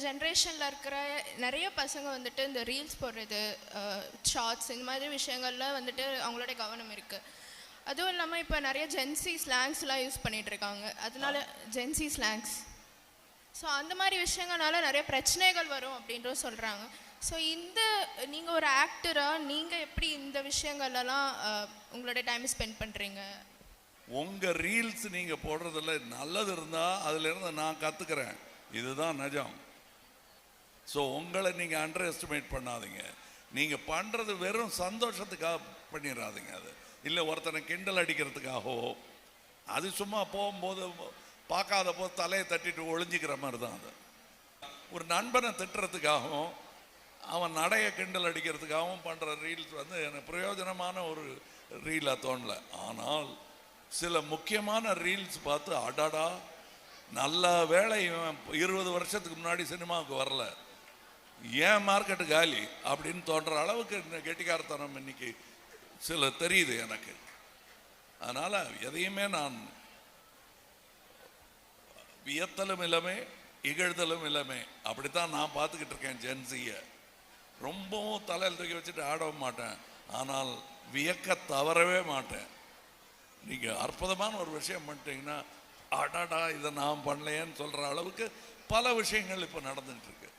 ஜென்ரேஷனில் இருக்கிற நிறைய பசங்க வந்துட்டு இந்த ரீல்ஸ் போடுறது, ஷார்ட்ஸ், இந்த மாதிரி விஷயங்கள்ல வந்துட்டு அவங்களோட கவனம் இருக்குது. அதுவும் இல்லாமல் இப்போ நிறைய ஜென்சி ஸ்லாங்ஸ்லாம் யூஸ் பண்ணிகிட்டு இருக்காங்க. அதனால ஜென்சி ஸ்லாங்ஸ், ஸோ அந்த மாதிரி விஷயங்கள்னால நிறைய பிரச்சனைகள் வரும் அப்படின்றது சொல்கிறாங்க. ஸோ நீங்கள் ஒரு ஆக்டராக நீங்கள் எப்படி இந்த விஷயங்கள்லாம் உங்களோட டைம் ஸ்பெண்ட் பண்ணுறீங்க? உங்கள் ரீல்ஸ் நீங்கள் போடுறதில்ல நல்லது இருந்தால் அதிலிருந்து நான் கற்றுக்கிறேன், இதுதான் நிஜம். ஸோ உங்களை நீங்கள் அண்டர் எஸ்டிமேட் பண்ணாதீங்க. நீங்கள் பண்ணுறது வெறும் சந்தோஷத்துக்காக பண்ணிடாதீங்க. அது இல்லை ஒருத்தனை கிண்டல் அடிக்கிறதுக்காகவோ, அது சும்மா போகும்போது பார்க்காத போது தலையை தட்டிட்டு ஒளிஞ்சிக்கிற மாதிரி தான். அது ஒரு நண்பனை திட்டுறதுக்காகவும் அவன் நடைய கிண்டல் அடிக்கிறதுக்காகவும் பண்ணுற ரீல்ஸ் எனக்கு பிரயோஜனமான ஒரு ரீலாக தோணலை. ஆனால் சில முக்கியமான ரீல்ஸ் பார்த்து அடாடா நல்ல வேலை 20 வருஷத்துக்கு முன்னாடி சினிமாவுக்கு வரல, ஏன் மார்க்கெட்டு காலி அப்படின்னு தோன்ற அளவுக்கு இந்த கெட்டிக்காரத்தனம் இன்னைக்கு சில தெரியுது எனக்கு. அதனால் எதையுமே நான் வியத்தலும் இல்லாமே இகழ்தலும் இல்லாமே அப்படித்தான் நான் பார்த்துக்கிட்டு இருக்கேன். ஜென்சியை ரொம்பவும் தலையில் தூக்கி வச்சுட்டு ஆடவும் மாட்டேன், ஆனால் வியக்க தவறவே மாட்டேன். நீங்கள் அற்புதமான ஒரு விஷயம் பண்ணிட்டீங்கன்னா அடாடா இதை நான் பண்ணலையேன்னு சொல்கிற அளவுக்கு பல விஷயங்கள் இப்போ நடந்துகிட்டு இருக்கு.